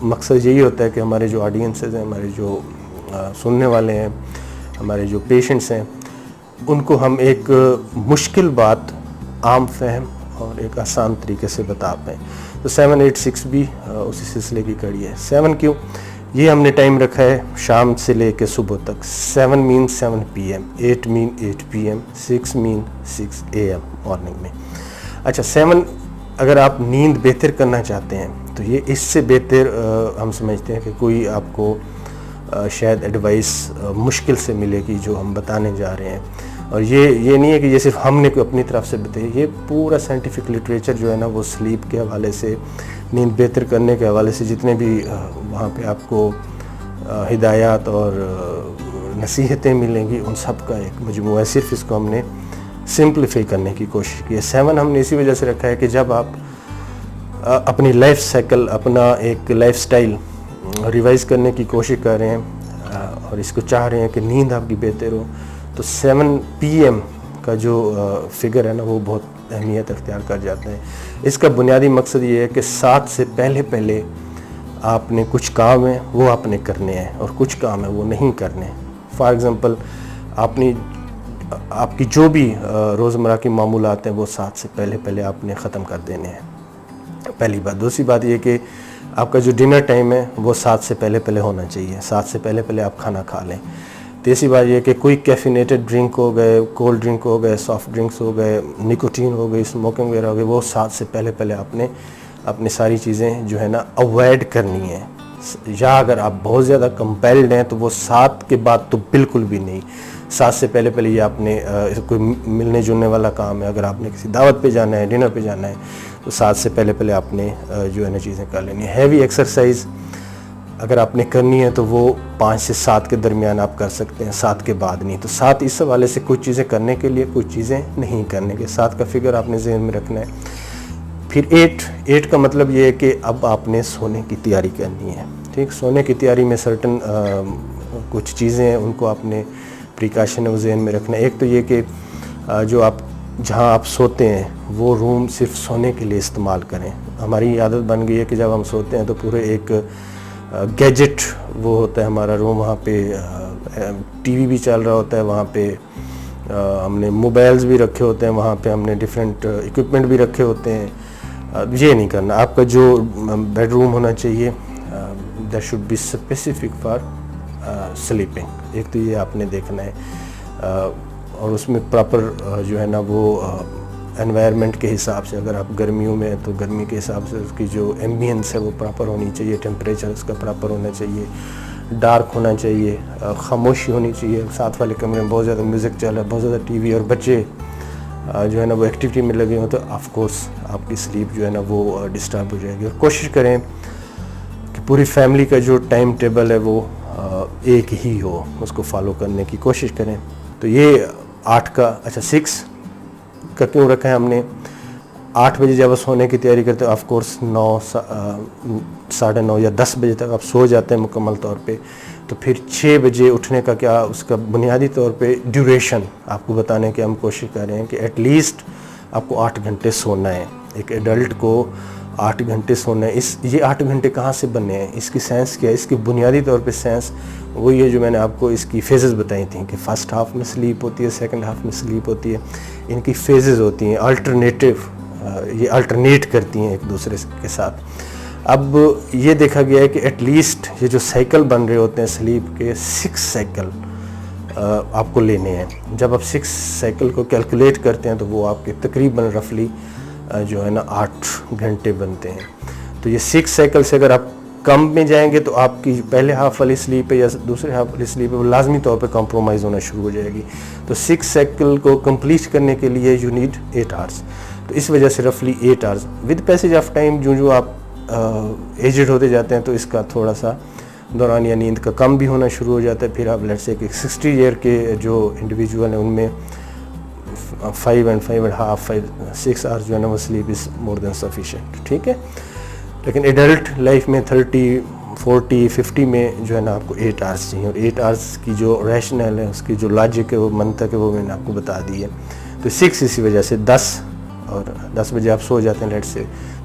مقصد یہی ہوتا ہے کہ ہمارے جو آڈینسز ہیں، ہمارے جو سننے والے ہیں، ہمارے جو پیشنٹس ہیں، ان کو ہم ایک مشکل بات عام فہم اور ایک آسان طریقے سے بتا پائیں. تو 786 بھی اسی سلسلے کی کڑی ہے. 7 کیوں؟ یہ ہم نے ٹائم رکھا ہے شام سے لے کے صبح تک. 7 مین 7 PM، 8 مین 8 PM، 6 مین 6 AM مارننگ میں. اچھا 7 اگر آپ نیند بہتر کرنا چاہتے ہیں تو یہ اس سے بہتر ہم سمجھتے ہیں کہ کوئی آپ کو شاید ایڈوائس مشکل سے ملے گی جو ہم بتانے جا رہے ہیں. اور یہ نہیں ہے کہ یہ صرف ہم نے کوئی اپنی طرف سے بتائی، یہ پورا سائنٹیفک لٹریچر جو ہے نا وہ سلیپ کے حوالے سے، نیند بہتر کرنے کے حوالے سے جتنے بھی وہاں پہ آپ کو ہدایات اور نصیحتیں ملیں گی ان سب کا ایک مجموعہ ہے. صرف اس کو ہم نے سمپلیفائی کرنے کی کوشش کی ہے. 7 ہم نے اسی وجہ سے رکھا ہے کہ جب آپ اپنی لائف سائیکل، اپنا ایک لائف سٹائل ریوائز کرنے کی کوشش کر رہے ہیں اور اس کو چاہ رہے ہیں کہ نیند آپ کی بہتر ہو، تو 7 PM کا جو فگر ہے نا وہ بہت اہمیت اختیار کر جاتا ہے. اس کا بنیادی مقصد یہ ہے کہ 7 سے پہلے آپ نے کچھ کام ہیں وہ آپ نے کرنے ہیں اور کچھ کام ہیں وہ نہیں کرنے. فار ایگزامپل آپ کی جو بھی روزمرہ کی معمولات ہیں وہ 7 سے پہلے آپ نے ختم کر دینے ہیں. پہلی بات. دوسری بات یہ کہ آپ کا جو ڈنر ٹائم ہے وہ 7 سے پہلے ہونا چاہیے. 7 سے پہلے آپ کھانا کھا لیں. تیسری بات یہ کہ کوئی کیفینیٹڈ ڈرنک ہو گئے، کولڈ ڈرنک ہو گئے، سافٹ ڈرنکس ہو گئے، نکوٹین ہو گئی، اسموکنگ وغیرہ ہو گئی، وہ 7 سے پہلے آپ نے اپنی ساری چیزیں جو ہے نا اوائڈ کرنی ہیں. یا اگر آپ بہت زیادہ کمپیلڈ ہیں تو وہ 7 کے بعد تو بالکل بھی نہیں. 7 سے پہلے یہ آپ نے کوئی ملنے جلنے والا کام ہے، اگر آپ نے کسی دعوت پہ جانا ہے، ڈنر پہ جانا ہے، تو 7 سے پہلے آپ نے جو ہے نا چیزیں کر لینی ہے. ہیوی ایکسرسائز اگر آپ نے کرنی ہے تو وہ 5 سے 7 کے درمیان آپ کر سکتے ہیں، 7 کے بعد نہیں. تو 7 اس حوالے سے کچھ چیزیں کرنے کے لیے، کچھ چیزیں نہیں کرنے کے. 7 کا فگر آپ نے ذہن میں رکھنا ہے. پھر 8 کا مطلب یہ ہے کہ اب آپ نے سونے کی تیاری کرنی ہے. ٹھیک، سونے کی تیاری میں سرٹن کچھ چیزیں ہیں، ان کو آپ نے پریکاشن ہے وہ ذہن میں رکھنا ہے. ایک تو یہ کہ جو آپ جہاں آپ سوتے ہیں وہ روم صرف سونے کے لیے استعمال کریں. ہماری عادت بن گئی ہے کہ جب ہم سوتے ہیں تو پورے ایک گیجٹ وہ ہوتا ہے ہمارا روم، وہاں پہ ٹی وی بھی چل رہا ہوتا ہے، وہاں پہ ہم نے موبائلز بھی رکھے ہوتے ہیں، وہاں پہ ہم نے ڈیفرنٹ اکوپمنٹ بھی رکھے ہوتے ہیں. یہ نہیں کرنا. آپ کا جو بیڈ روم ہونا چاہیے that should be specific for sleeping. ایک تو یہ آپ نے دیکھنا ہے، اور اس میں پراپر جو ہے نا وہ انوائرمنٹ کے حساب سے، اگر آپ گرمیوں میں ہیں تو گرمی کے حساب سے اس کی جو ایمبینس ہے وہ پراپر ہونی چاہیے، ٹیمپریچر اس کا پراپر ہونا چاہیے، ڈارک ہونا چاہیے، خاموشی ہونی چاہیے. ساتھ والے کمرے میں بہت زیادہ میوزک چل رہا ہے، بہت زیادہ ٹی وی اور بچے جو ہے نا وہ ایکٹیویٹی میں لگے ہوں تو آف کورس آپ کی سلیپ جو ہے نا وہ ڈسٹرب ہو جائے گی. اور کوشش کریں کہ پوری فیملی کا جو ٹائم ٹیبل ہے وہ ایک ہی ہو، اس کو فالو کرنے کی کوشش کریں. تو یہ 8 کا. اچھا 6 کا کیوں رکھا ہے ہم نے؟ 8 بجے جب سونے کی تیاری کرتے ہیں آف کورس 9 ساڑھے 9 یا 10 بجے تک آپ سو جاتے ہیں مکمل طور پہ. تو پھر 6 بجے اٹھنے کا کیا اس کا بنیادی طور پہ ڈیوریشن آپ کو بتانے کی ہم کوشش کر رہے ہیں کہ ایٹ لیسٹ آپ کو 8 گھنٹے سونا ہے. ایک ایڈلٹ کو 8 گھنٹے سونا ہے. یہ 8 گھنٹے کہاں سے بنے ہیں؟ اس کی سائنس کیا ہے؟ اس کی بنیادی طور پہ سائنس وہی ہے جو میں نے آپ کو اس کی فیزز بتائی تھیں کہ فرسٹ ہاف میں سلیپ ہوتی ہے، سیکنڈ ہاف میں سلیپ ہوتی ہے. ان کی فیزز ہوتی ہیں آلٹرنیٹیو، یہ آلٹرنیٹ کرتی ہیں ایک دوسرے کے ساتھ. اب یہ دیکھا گیا ہے کہ ایٹ لیسٹ یہ جو سائیکل بن رہے ہوتے ہیں سلیپ کے 6 سائیکل آپ کو لینے ہیں. جب آپ 6 سائیکل کو کیلکولیٹ کرتے ہیں تو وہ آپ کے تقریباً رفلی جو ہے نا 8 گھنٹے بنتے ہیں. تو یہ 6 سائیکل سے اگر آپ کم میں جائیں گے تو آپ کی پہلے ہاف والی سلیپ ہے یا دوسرے ہاف والی سلیپ ہے وہ لازمی طور پہ کمپرومائز ہونا شروع ہو جائے گی. تو 6 سائیکل کو کمپلیٹ کرنے کے لیے یو نیڈ 8 آورس. تو اس وجہ سے رفلی 8 hours with passage of time جو آپ ایجڈ ہوتے جاتے ہیں تو اس کا تھوڑا سا دورانیہ نیند کا کم بھی ہونا شروع ہو جاتا ہے. پھر آپ لیٹس سے کہ 60 ایئر کے جو انڈیویجول ہیں ان میں 5 and 5.5 6 آورس جو ہے نا وہ sleep is more then sufficient. ٹھیک ہے، لیکن ایڈلٹ لائف میں 30 40 50 میں جو ہے نا آپ کو 8 آورس چاہیے. اور 8 آورس کی جو ریشنل ہے، اس کی جو لاجک ہے، وہ منطق ہے، وہ میں نے آپ کو بتا دی ہے. تو 6 اسی وجہ سے 10 اور 10 بجے آپ سو جاتے ہیں لیٹ سے.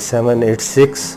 786